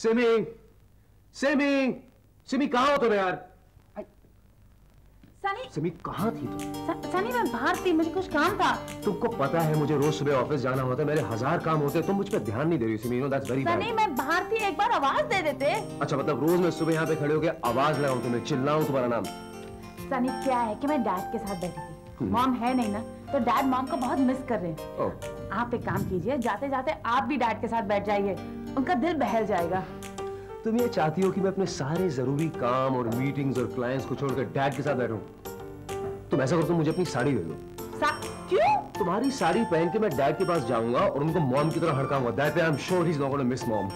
सिमी, सिमी, सिमी कहाँ हो तुम यार? सनी, सिमी कहाँ थी तुम? सनी मैं बाहर थी, मुझे कुछ काम था। तुमको पता है मुझे रोज सुबह ऑफिस जाना होता है, मेरे 1000 काम होते हैं, तुम मुझ पर ध्यान नहीं दे रही हो Simi, that's very bad. Sunny मैं बाहर थी, एक बार आवाज दे देते। अच्छा मतलब रोज मैं सुबह यहाँ पे खड़े होकर आवाज लगाऊं तुम्हें, चिल्लाऊं तुम्हारा नाम? सनी क्या है कि मैं डैड के साथ बैठी थी, मॉम है नहीं ना, तो डैड मॉम को बहुत मिस कर रहे हैं। आप एक काम कीजिए, जाते जाते आप भी डैड के साथ बैठ जाइए, उनका दिल बहल जाएगा। तुम ये चाहती हो कि मैं अपने सारे जरूरी काम और मीटिंग्स और क्लाइंट्स को छोड़कर डैड के साथ बैठूं? तुम ऐसा करो, तुम मुझे अपनी साड़ी दे दो। क्यों? तुम्हारी साड़ी पहन के मैं डैड के पास जाऊंगा और उनको मॉम की तरह हड़काऊंगा। That way I am sure he is not gonna miss mom.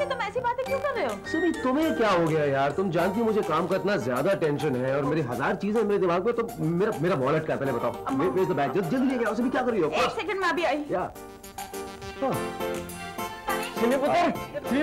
तुम ऐसी बातें क्यों कर रहे हो? सिमी तुम्हें क्या हो गया यार? तुम जानती हो मुझे काम का इतना ज्यादा टेंशन है और मेरी 1000 चीजें मेरे दिमाग में, तो मेरा वॉलेट क्या, पहले बताओ। Where is the bag? जल्दी लेके आओ। सिमी क्या कर रही हो? एक सेकंड में अभी आई। सिमी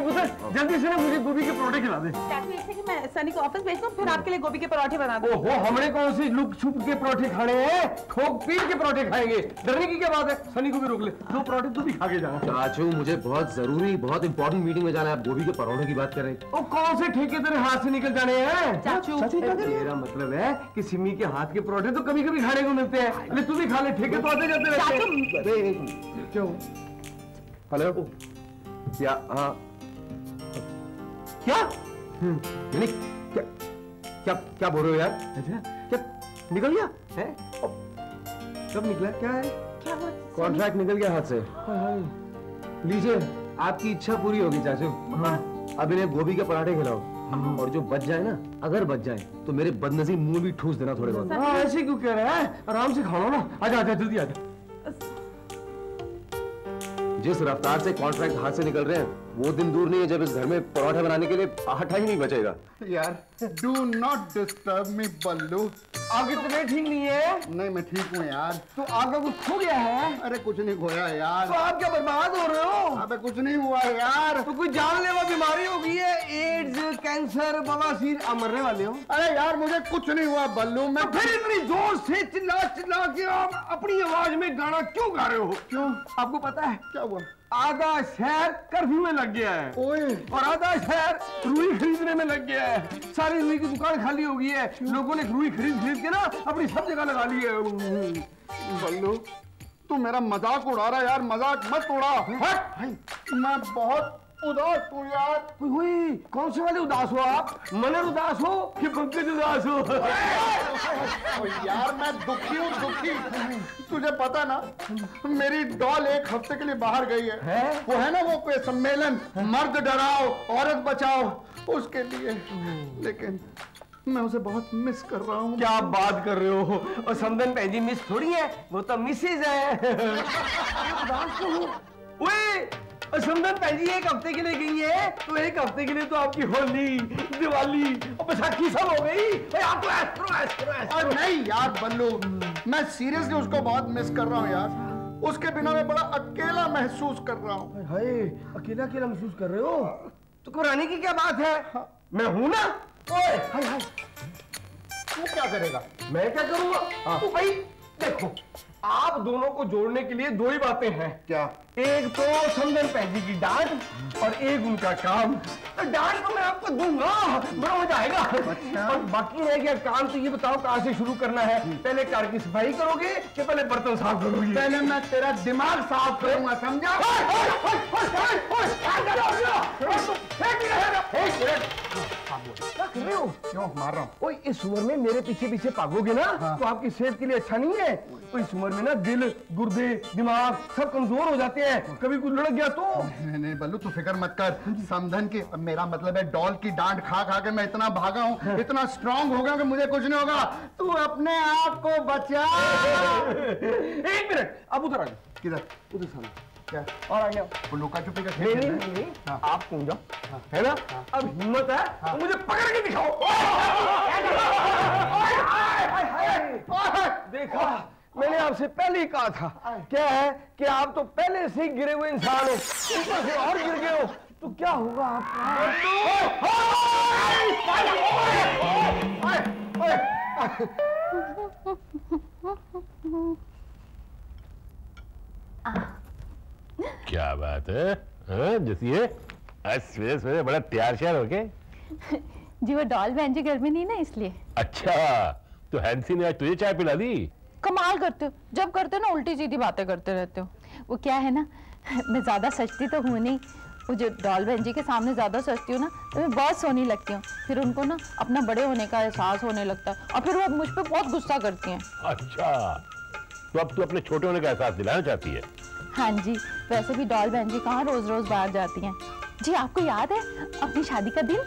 पुत्र, जल्दी से ना मुझे गोभी के परोठे खिला दे। चाचू एक सेकंड, मैं सनी को ऑफिस भेज दूं, फिर आपके लिए गोभी के परोठे बना दूं। ओहो, हमने कौन से लुक छुप के परोठे खाने हैं? ठोक पीट के परोठे खाएंगे। डरने की क्या बात है? सनी को भी रोक ले, 2 परोठे तू भी खा के जाना। चाचू मुझे बहुत जरूरी, बहुत इंपॉर्टेंट मीटिंग में जाना है, आप गोभी के परोठे की बात कर रहे हैं। और कौन से ठेके तेरे हाथ से निकल जाने हैं? चाचू मेरा मतलब है कि सिमी के हाथ के परोठे तो कभी कभी खाने को मिलते हैं, ले तू भी खा ले, ठेके तो आते जाते रहते हैं। क्यों? हेलो क्या? हाँ क्या? क्या क्या क्या बोल रहे हो यार? क्या निकल गया है? कब निकला? क्या है? क्या हुआ? कॉन्ट्रैक्ट निकल गया हाथ से। लीजिए आपकी इच्छा पूरी होगी चाचू। अब इन्हें गोभी के पराठे खिलाओ और जो बच जाए ना, अगर बच जाए तो मेरे बदनसीब मुंह भी ठूस देना थोड़े बहुत। ऐसे क्यों कह रहा है? आराम से खाओ ना। आजा आजा जल्दी आजा। जिस रफ्तार से कॉन्ट्रैक्ट हाथ से निकल रहे हैं वो दिन दूर नहीं है जब इस घर में पराठा बनाने के लिए आटा ही नहीं बचेगा। यार डू नॉट डिस्टर्ब मी बल्लू। आगे तुम्हें ठीक नहीं है? नहीं मैं ठीक हूँ यार। तो आगे कुछ खो गया है? अरे कुछ नहीं खोया यार। तो आप क्या बर्बाद हो रहे हो? अबे कुछ नहीं हुआ यार। तो कोई जानलेवा बीमारी हो गई है? एड्स, कैंसर, बवासीर, मरने वाले हो? अरे यार मुझे कुछ नहीं हुआ बल्लू। मैं तो फिर इतनी जोर से चिल्ला चिल्ला के आप अपनी आवाज में गाना क्यों गा रहे हो? क्यों? आपको पता है क्या हुआ? आधा शहर कर्फ्यू में लग गया है। ओए। और आधा शहर रुई खरीदने में लग गया है। सारी रुई की दुकान खाली हो गई है। लोगों ने रुई खरीद के ना अपनी सब जगह लगा ली है। बल्लू तू मेरा मजाक उड़ा रहा है यार। मजाक मत उड़ा। मैं बहुत उदास हूँ यार। कौन से वाले उदास हो आप? मनर उदास हो कि पंकज उदास हो? यार मैं दुखी हूँ दुखी। तुझे पता ना मेरी डॉल 1 हफ्ते के लिए बाहर गई है? वो है ना वो कोई सम्मेलन, मर्द डराओ औरत बचाओ, उसके लिए। लेकिन मैं उसे बहुत मिस कर रहा हूँ। क्या बात कर रहे हो? और समदन पैजी मिस थोड़ी है, वो तो मिसेज है। समदन पैजी 1 हफ्ते के लिए गई है, तो 1 हफ्ते के लिए तो आपकी होली, दिवाली और बैसाखी सब हो गई। आप तो ऐस। नहीं यार बल्लू, मैं सीरियसली उसको बहुत मिस कर रहा हूँ यार। उसके बिना मैं बड़ा अकेला महसूस कर रहा हूँ। अकेला अकेला महसूस कर रहे हो? तो घबराने की क्या बात है? मैं हूं ना। ओए तू क्या करेगा? मैं क्या करूंगा? तो भाई देखो, आप दोनों को जोड़ने के लिए 2 ही बातें हैं। क्या? एक तो समदन पैजी की डांट और एक उनका काम। तो डांट तो मैं आपको दूंगा, बड़ा हो जाएगा। अच्छा। और बाकी रह गया काम, तो ये बताओ कहां से शुरू करना है? पहले कार की सफाई करोगे कि पहले बर्तन साफ करोगे? पहले मैं तेरा दिमाग साफ करूंगा, समझा? क्या कर रहे हो? क्यों मार रहा हूँ? ओए इस उम्र में मेरे पीछे पीछे भागोगे ना तो आपकी सेहत के लिए अच्छा नहीं है। तो इस उम्र में ना दिल, गुर्दे, दिमाग सब कमजोर हो जाते हैं। कभी कुछ लड़क गया तो? नहीं बल्लू तू फिक्र मत कर। समधन की, मेरा मतलब है डॉल की डांट खा खा के मैं इतना भागा हूँ, इतना स्ट्रांग हो गया कि मुझे कुछ नहीं होगा। तू अपने आप को बचा। 1 मिनट, अब उधर आ जाओ। किधर? उधर सामने। क्या? और आ गया। वो लुका छुपी का खेल नहीं, है? नहीं, आप कौन जाओ, है ना? अब हिम्मत है तो मुझे पकड़ के दिखाओ। देखा, मैंने आपसे पहले ही कहा था। क्या है कि आप तो पहले से ही गिरे हुए इंसान हो, ऊपर से और गिर गए हो, तो क्या होगा आपका? क्या बात है जैसी है? आज सवेरे सवेरे बड़ा तैयार श्यार हो के। जी वो डॉल बहन जी घर में नहीं ना इसलिए। अच्छा, तो हैंसी ने आज तुझे चाय पिला दी? कमाल करते हो, जब करते हो ना उल्टी सीधी बातें करते रहते हो। वो क्या है ना, मैं ज्यादा सचती तो हूँ नहीं, वो जो डॉल बहन जी के सामने ज्यादा सचती हूँ ना तो मैं बहुत सोनी लगती हूँ, फिर उनको ना अपना बड़े होने का एहसास होने लगता है और फिर वो मुझ पर बहुत गुस्सा करती हैं। अच्छा, तो अब तू अपने छोटे होने का एहसास दिलाना चाहती है? हाँ जी, वैसे भी डॉल बहन जी कहाँ रोज रोज बाहर जाती हैं। जी आपको याद है अपनी शादी का दिन?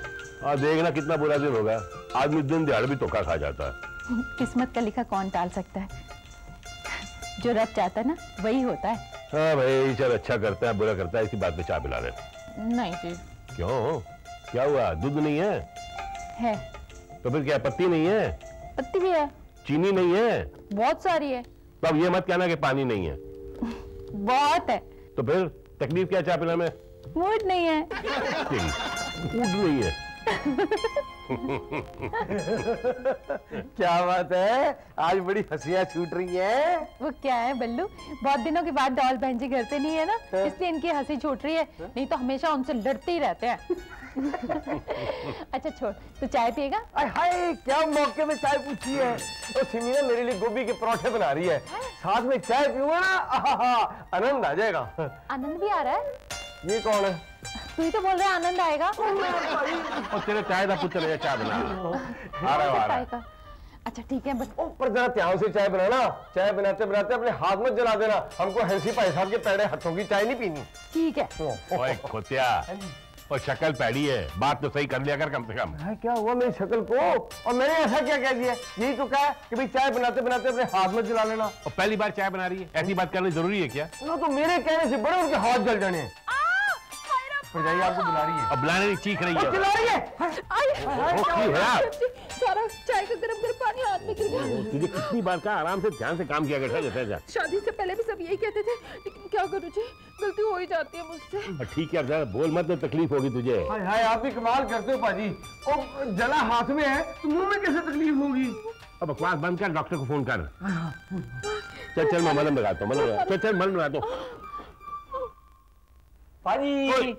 हाँ, देखना कितना बुरा दिन होगा, आदमी दिन दिहाड़े भी धोखा खा जाता है। किस्मत का लिखा कौन टाल सकता है, जो रब चाहता है ना वही होता है। हाँ भाई, चल अच्छा करता है बुरा करता है, इसी बात पे चाय पिला रहे। नहीं जी। क्यों, क्या हुआ? दूध नहीं है? है। तो फिर क्या पत्ती नहीं है? पत्ती भी है। चीनी नहीं है? बहुत सारी है। तो अब ये मत कहना कि पानी नहीं है। बहुत है। तो फिर तकलीफ क्या चाय पिलाने में? मूड नहीं है। मूड नहीं है। क्या बात है, आज बड़ी हंसियां छूट रही हैं। वो क्या है बल्लू, बहुत दिनों के बाद डॉल बहन जी घर पे नहीं है ना, इसलिए इनकी हंसी छूट रही है, नहीं तो हमेशा उनसे लड़ते ही रहते हैं। अच्छा छोड़, तू चाय पिएगा? हाय, क्या मौके में चाय पूछी है। तो सिमी ना मेरे लिए गोभी के पराठे बना रही है, साथ में चाय पीऊंगा ना, आनंद आ जाएगा। आनंद भी आ रहा है? ये कौन है? तू ही तो बोल रहा है आनंद आएगा। और तेरे चाय का पुत्र है, चाय बना आ रहा है। अच्छा ठीक है, बस पर जरा ध्यान से चाय बनाना, चाय बनाते बनाते अपने हाथ मत जला देना, हमको हैंसी भाई साहब के पैड़े हाथों की चाय नहीं पीनी। ठीक है। ओए खोतिया, और शक्ल पैड़ी है, बात तो सही कर लिया कर कम से कम। क्या हुआ मेरी शक्ल को, और मैंने ऐसा क्या कह दिया? यही तो कहा कि भाई चाय बनाते बनाते अपने हाथ मत जला लेना। और पहली बार चाय बना रही है, ऐसी बात करनी जरूरी है क्या? ना तो मेरे कहने से बड़े उनके हाथ जल जाने। जाइए, आपको बुला रही है। अब बुलाने नहीं, चीख रही है। चिल्ला रही है। सारा चाय का गरम गरम पानी हाथ में गिर गया। तुझे कितनी बार कहा आराम से ध्यान से काम किया करता। शादी से पहले भी सब यही कहते थे, लेकिन क्या करूं जी, गलती हो ही जाती है मुझसे। ठीक है, जरा बोल मत, तो तकलीफ होगी तुझे। हाय हाय, आप भी कमाल करते हो पाजी। और जला हाथ में है तो मुंह में कैसे तकलीफ होगी? अब बकवास बंद कर, डॉक्टर को फोन कर। चल चल, मैं मलहम लगाता हूँ, मलहम लगाता हूँ। पाजी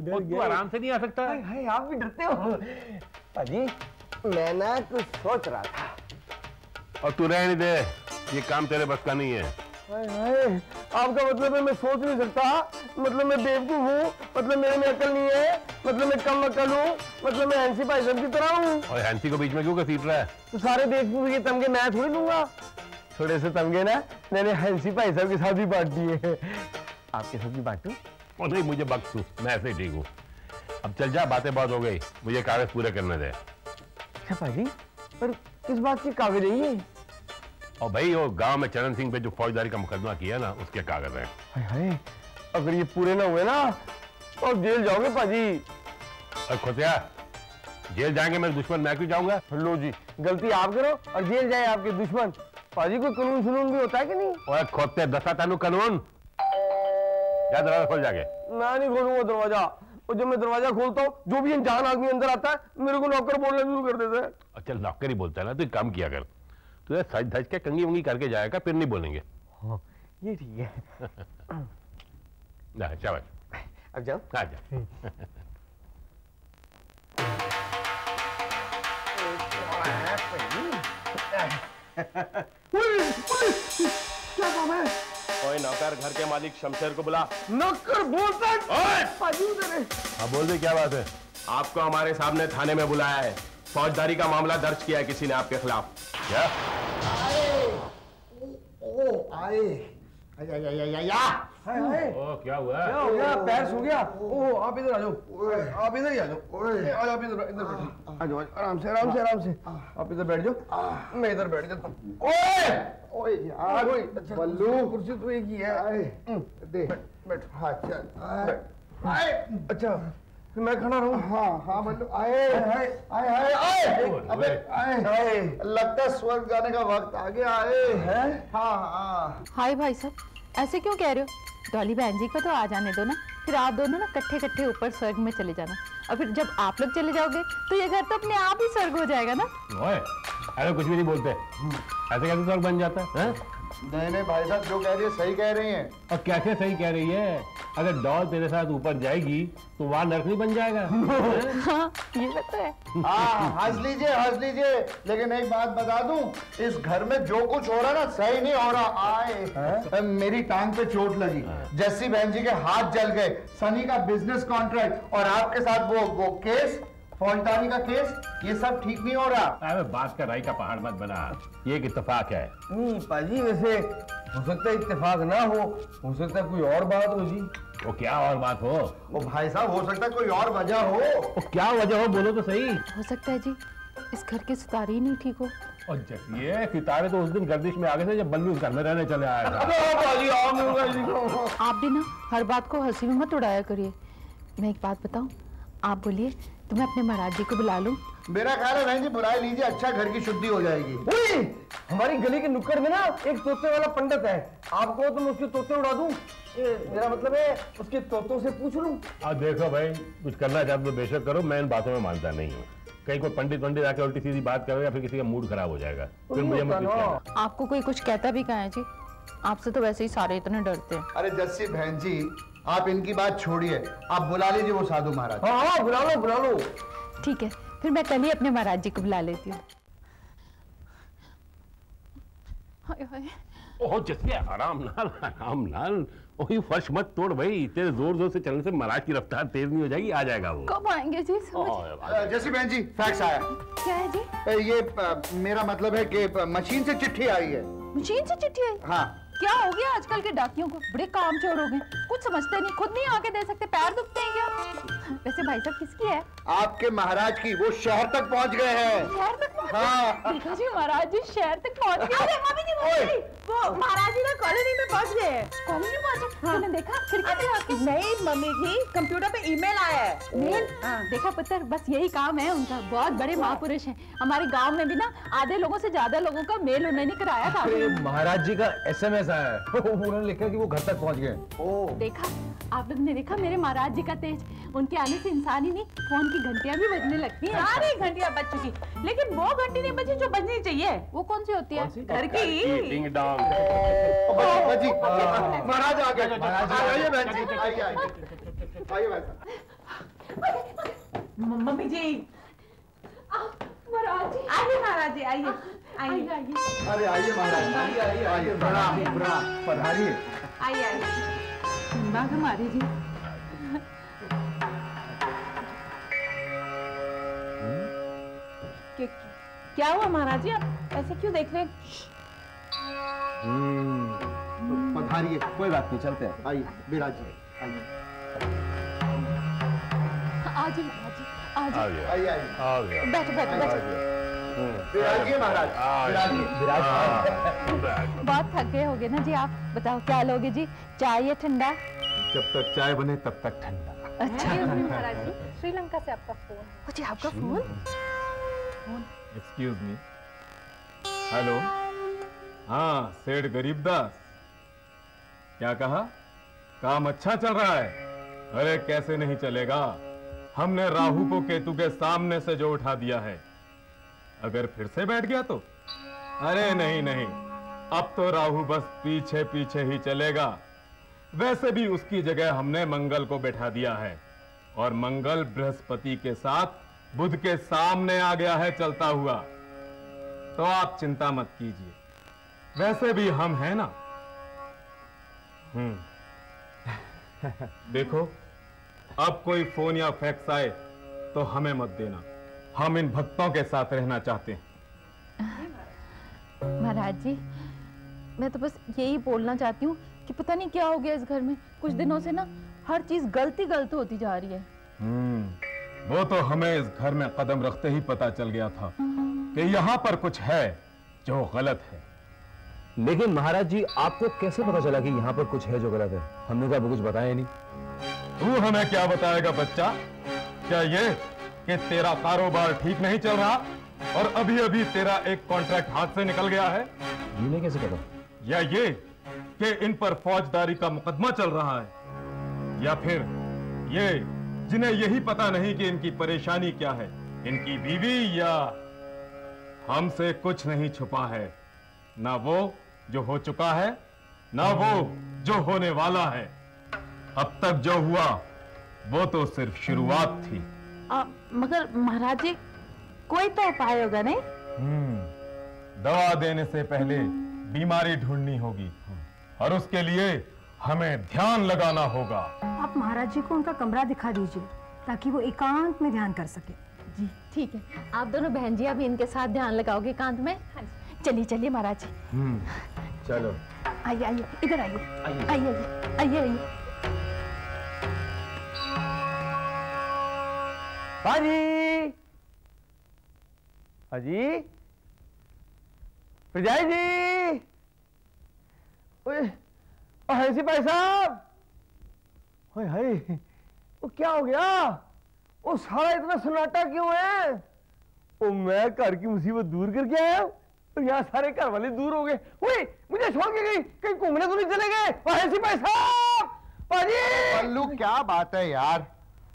तू आराम से नहीं आ सकता? हाय हाय, आप भी डरते हो। पाजी मैं ना कुछ सोच रहा था। और तू रहने दे, ये काम तेरे बस का नहीं है। हाय हाय, आपका मतलब है मैं सोच नहीं सकता, मतलब मैं बेवकूफ हूँ, मतलब मेरे में अकल नहीं है, मतलब मैं कम अकल हूँ, मतलब मैं हैंसी भाई साहब की तरह हूँ। और हैंसी को बीच में क्यों घसीट रहा है? तो सारे बेवकूफ के तमगे मैं थोड़ी दूंगा, थोड़े से तमगे ना मैंने हैंसी भाई साहब के साथ भी बांट दिए। आपके साथ भी बांटू? और नहीं, मुझे बख्श तू, मैं ऐसे ही ठीक हूँ। अब चल जा, बातें बहुत हो गई, मुझे कागज पूरे करने दे। अच्छा पाजी, पर किस बात के कागज है ये? और भाई वो गांव में चरण सिंह पे जो फौजदारी का मुकदमा किया ना, उसके कागज हैं। हाय हाय, अगर ये पूरे ना हुए ना तो जेल जाओगे पाजी। और खोतिया, जेल जाएंगे मेरे दुश्मन, मैं क्यों जाऊंगा? लो जी, गलती आप करो और जेल जाए आपके दुश्मन। पाजी कोई कानून सुनून भी होता है कि नहीं? और खोते दसा तानू कानून। जा दरवाजा खोल जाके। मैं नहीं खोलूंगा दरवाजा, और जब मैं दरवाजा खोलता हूँ जो भी अनजान आदमी अंदर आता है मेरे को नौकर बोलना शुरू कर देता है। अच्छा नौकर ही बोलता है ना, तो एक काम किया कर, तो सज धज के कंगी वंगी करके जाएगा, फिर नहीं बोलेंगे। हाँ, ये ठीक है। शाबाश, अब जाओ। आ जा। क्या काम है? ओए नौकर, घर के मालिक शमशेर को बुला। नौकर बोलता है। पाजी उधर है। हाँ बोल दे, क्या बात है? आपको हमारे सामने थाने में बुलाया है, फौजदारी का मामला दर्ज किया है किसी ने आपके खिलाफ। क्या? ओ, क्या हुआ? क्या हो गया? पैर सो गया? ओह, आप इधर आ जाओ, आप इधर ही आ जाओ। आप इधर इधर बैठिए, आ जाओ, आराम से आराम से आराम से। आप इधर बैठ जाओ, मैं इधर बैठ जाता हूँ। ओए ओए यार, बल्लू कुर्सी तो एक ही है। दे बैठ। हाँ चल, अच्छा मैं खड़ा रहूं? हाँ हाँ बल्लू। आए आए आए आए आए, अबे आए आए, लगता है स्वर्ग जाने का वक्त आ गया। आए हैं? हाँ हाँ। हाय भाई साहब, ऐसे क्यों कह रहे हो? डॉली बहन जी को तो आ जाने दो ना, फिर आप दोनों ना कट्ठे कट्ठे ऊपर स्वर्ग में चले जाना, और फिर जब आप लोग चले जाओगे तो ये घर तो अपने आप ही स्वर्ग हो जाएगा ना। ओए, अरे कुछ भी नहीं बोलते, ऐसे कैसे स्वर्ग बन जाता है? नहीं नहीं भाई साहब, जो कह रही है सही कह रही हैं। और कैसे सही कह रही है? अगर डॉल तेरे साथ ऊपर जाएगी तो वहां नर्क नहीं बन जाएगा। हाँ ये बात है। हाँ हंस लीजिए, लेकिन एक बात बता दूं, इस घर में जो कुछ हो रहा ना सही नहीं हो रहा। आए मेरी टांग पे चोट लगी, जस्सी बहन जी के हाथ जल गए, सनी का बिजनेस कॉन्ट्रैक्ट और आपके साथ वो केस, फौजदारी का केस, ये सब ठीक नहीं हो रहा। अरे बात का राई का पहाड़ मत बना, ये एक इत्तेफाक है। पाजी वैसे हो सकता है इत्तेफाक ना हो सकता है कोई और बात हो जी। वो क्या और बात हो? वो भाई साहब हो सकता है कोई और वजह हो। वो क्या वजह हो बोलो तो सही। हो सकता है जी इस घर के सितारे ही नहीं ठीक हो। और ये सितारे तो उस दिन गर्दिश में आ गए थे जब बल्लू उस घर में रहने चले आया था। आप भी ना हर बात को हंसी में मत उड़ाया करिए। मैं एक बात बताऊं, आप बोलिए तो मैं अपने महाराज जी को बुला लूं। मेरा ख्याल है बहन जी बुला लीजिए, अच्छा घर की शुद्धि हो जाएगी। हमारी गली के नुक्कड़ में ना एक तोते वाला पंडित है, आपको तो मैं उसके तोते उड़ा दूं। मेरा मतलब है उसके तोतों से पूछ लूं। अब देखो भाई, कुछ करना चाहते तो बेशक करो, मैं इन बातों में मानता नहीं हूँ। कहीं कोई पंडित आके उल्टी सीधी बात करे या फिर किसी का मूड खराब हो जाएगा, फिर मुझे मत कहना। आपको कोई कुछ कहता भी कहाँ है जी? आपसे तो वैसे ही सारे इतने डरते हैं। अरे जस्सी बहन जी, आप इनकी बात छोड़िए, आप बुला लीजिए वो साधु महाराज। हाँ बुला लो। ठीक है, फिर मैं कल ही अपने महाराज जी को बुला लेती हूँ। ओह जैसे आराम नाल, ओही फर्श मत तोड़ भाई, तेरे जोर से चलने से महाराज की रफ्तार तेज नहीं हो जाएगी, आ जाएगा वो। कब आएंगे जी? जैसी बहन जी फैक्स आया। क्या है जी? ये मेरा मतलब है कि मशीन से चिट्ठी आई है। मशीन से चिट्ठी आई? हाँ। क्या हो गया आजकल के डाकियों को? बड़े कामचोर हो गए, कुछ समझते नहीं, खुद नहीं आके दे सकते, पैर दुखते हैं क्या? वैसे भाई साहब किसकी है? आपके महाराज की, वो शहर तक पहुंच गए हैं। शहर तक पहुंच गए? हाँ। देखा जी महाराज जी शहर तक पहुंच गए। अरे मम्मी जी वो महाराज जी ना कॉलोनी में पहुंच गए। कॉलोनी में पहुंचे? तूने देखा खिड़की से आके? नहीं मम्मी जी, कंप्यूटर पे ईमेल आया है। मेल? देखा पुत्र, बस यही काम है उनका, बहुत बड़े महापुरुष हैं। हमारे गांव में भी ना आधे लोगों से ज्यादा लोगों का मेल उन्होंने कराया था। महाराज जी का SMS आया है, उन्होंने लिखा कि वो घर तक पहुंच गए। देखा आप लोग ने देखा मेरे महाराज जी का तेज? उनके आने से इंसान ही नहीं, फोन की घंटियां भी बजने लगती हैं। सारी घंटियां बज चुकी, लेकिन वो घंटी नहीं बजी जो बजनी चाहिए। वो कौन सी होती है? घर की। Ding dong. जी महाराज आ गए। आइए बहन जी, आइए भाई साहब। मम्मी जी महाराज जी आइए, महाराज जी आइए। अरे आइए महाराज, आइए प्रणाम पधारिए। आइए बाग हमारे जी। क्या हुआ महाराज जी, आप ऐसे क्यों देख रहे हैं? पधारिए, कोई बात नहीं, चलते हैं। आइए विराजिए, आइए आज महाराज जी आज आइए बैठो विराजिए महाराज, बहुत थक गए होगे ना जी आप? बताओ क्या लोगे जी, चाय या ठंडा? जब तक चाय बने तब तक ठंडा। अच्छा महाराज जी, श्रीलंका से आपका फोन। जी आपका फोन? Excuse me. हेलो, हाँ सेठ गरीबदास, क्या कहा? काम अच्छा चल रहा है? अरे कैसे नहीं चलेगा, हमने राहु को केतु के सामने से जो उठा दिया है, अगर फिर से बैठ गया तो? अरे नहीं, अब तो राहु बस पीछे पीछे ही चलेगा। वैसे भी उसकी जगह हमने मंगल को बैठा दिया है, और मंगल बृहस्पति के साथ बुध के सामने आ गया है चलता हुआ। तो आप चिंता मत कीजिए, वैसे भी हम हैं ना। देखो, अब कोई फोन या फैक्स आए तो हमें मत देना, हम इन भक्तों के साथ रहना चाहते हैं। महाराज जी मैं तो बस यही बोलना चाहती हूँ कि पता नहीं क्या हो गया इस घर में, कुछ दिनों से ना हर चीज गलत होती जा रही है। वो तो हमें इस घर में कदम रखते ही पता चल गया था कि यहाँ पर कुछ है जो गलत है। लेकिन महाराज जी आपको कैसे पता चला कि यहाँ पर कुछ है जो गलत है? हमने तो आपको कुछ बताया नहीं। तू हमें क्या बताएगा बच्चा? क्या ये कि तेरा कारोबार ठीक नहीं चल रहा और अभी अभी तेरा एक कॉन्ट्रैक्ट हाथ से निकल गया है? इन्हें कैसे पता? या ये कि इन पर फौजदारी का मुकदमा चल रहा है? या फिर ये जिन्हें यही पता नहीं कि इनकी परेशानी क्या है, इनकी बीवी या हमसे कुछ नहीं छुपा है, ना वो जो हो चुका है, ना वो जो होने वाला है। अब तक जो हुआ वो तो सिर्फ शुरुआत थी। मगर महाराज जी, कोई तो उपाय होगा नहीं? दवा देने से पहले बीमारी ढूंढनी होगी और उसके लिए हमें ध्यान लगाना होगा। आप महाराज जी को उनका कमरा दिखा दीजिए ताकि वो एकांत में ध्यान कर सके। जी ठीक है, आप दोनों बहन जी अभी इनके साथ ध्यान लगाओगे एकांत में। चलिए चलिए महाराज जी। चलो आइए आइए, इधर आइए आइए आइए आइए आइए। हाजी हाजी, प्रजाई जी, ओए सिपाही साहब, ओए हाय, वो क्या हो गया? वो सारा इतना सन्नाटा क्यों है? वो मैं घर की मुसीबत दूर करके आया हूँ और यहाँ सारे घर वाले दूर हो गए। ओए मुझे छोड़ के गई, कहीं घूमने तो नहीं चले गए? ओए सिपाही साहब, पल्लू क्या बात है यार?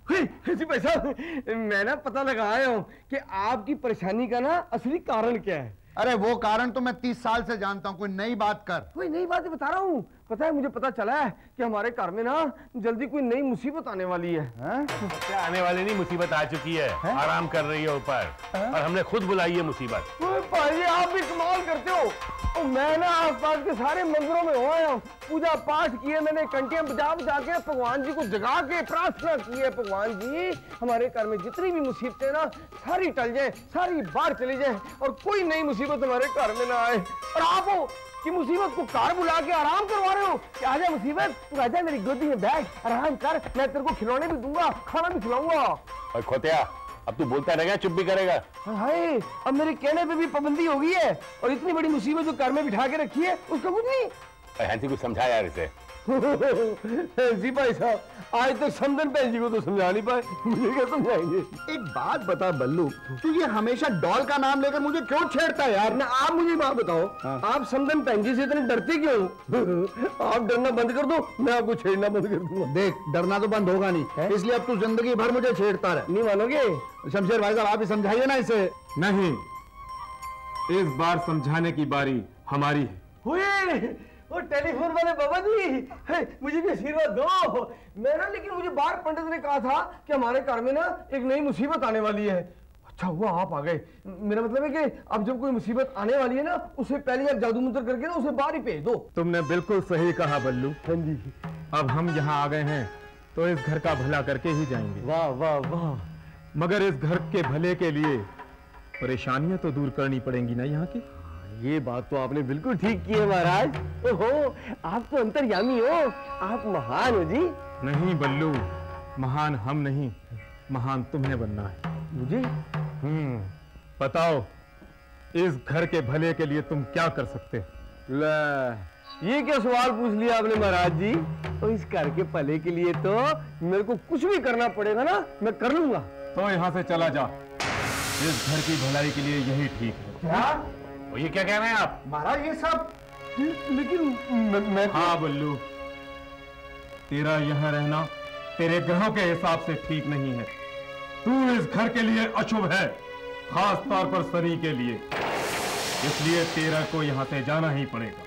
सिपाही साहब, मैं ना पता लगा आया हूँ कि आपकी परेशानी का ना असली कारण क्या है। अरे वो कारण तो मैं 30 साल से जानता हूँ, कोई नई बात कर। कोई नई बात बता रहा हूँ। पता है, मुझे पता चला है कि हमारे घर में ना जल्दी कोई नई मुसीबत आने वाली है। क्या आने वाली नहीं, मुसीबत आ चुकी है, आराम कर रही है ऊपर और हमने खुद बुलाई है मुसीबत। भाई आप भी कमाल करते हो। और मैं ना आसपास के सारे मंदिरों में हो आया हूँ, पूजा पाठ किए मैंने, घंटियां बजा बजा के भगवान जी को जगा के प्रार्थना की है, भगवान जी हमारे घर में जितनी भी मुसीबतें ना सारी टल जाए, सारी बाहर चली जाए और कोई नई मुसीबत हमारे घर में ना आए। और आप हो कि मुसीबत को कार बुला के आराम करवा रहे हो कि आजा मुसीबत, तू आजा मेरी गोदी में बैठ, आराम कर, मैं तेरे को खिलौने भी दूंगा, खाना भी खिलाऊंगा। और खोतिया, अब तू बोलता रहेगा, चुप भी करेगा? हाय, अब मेरे कहने पे भी पाबंदी हो गई है और इतनी बड़ी मुसीबत जो घर में बिठा के रखी है उसका कुछ नहीं। हैंसी कुछ समझा यार इसे। जी भाई साहब, आज तक समदन बहन जी को तो समझा नहीं पाए, मुझे क्या समझाएंगे? एक बात बता बल्लू, तू ये हमेशा डॉल का नाम लेकर मुझे क्यों छेड़ता है यार? ना आप मुझे बात बताओ, आप समदन बहन जी से इतने डरते क्यों? आप डरना बंद कर दो, मैं आपको छेड़ना बंद कर दूंगा। देख, डरना तो बंद होगा नहीं, इसलिए अब तू जिंदगी भर मुझे छेड़ता रहे। नहीं मानोगे? शमशेर भाई साहब, आप ही समझाइए ना इसे। नहीं, इस बार समझाने की बारी हमारी है। हुए वो टेलीफोन वाले बाबा जी, मुझे भी आशीर्वाद दो। मेरा लेकिन मुझे बाहर पंडित ने कहा था कि हमारे घर में ना एक नई मुसीबत आने वाली है। अच्छा हुआ आप आ गए। मेरा मतलब है कि अब जब कोई मुसीबत आने वाली है ना, उससे पहले आप जादू मंत्र करके ना उसे बाहर ही भेज दो। तुमने बिल्कुल सही कहा बल्लू। हाँ जी। अब हम यहाँ आ गए हैं तो इस घर का भला करके ही जाएंगे। वाह वाह वाह। मगर इस घर के भले के लिए परेशानियां तो दूर करनी पड़ेंगी ना यहाँ की। ये बात तो आपने बिल्कुल ठीक की है महाराज। ओहो, आप तो अंतर्यामी हो, आप महान हो जी। नहीं बल्लू, महान हम नहीं, महान तुम्हें बनना है। मुझे? बताओ, इस घर के भले के लिए तुम क्या कर सकते हो? ये क्या सवाल पूछ लिया आपने महाराज जी? तो इस घर के भले के लिए तो मेरे को कुछ भी करना पड़ेगा ना, मैं कर लूंगा। तो यहाँ से चला जा, इस घर की भलाई के लिए यही ठीक है। क्या? ये क्या कह रहे हैं आप? महाराज ये सब? लेकिन मैं हाँ बल्लू, तेरा यहाँ रहना तेरे ग्रहों के हिसाब से ठीक नहीं है। तू इस घर के लिए अशुभ है, खास तौर पर शनि के लिए, इसलिए तेरा को यहाँ से जाना ही पड़ेगा।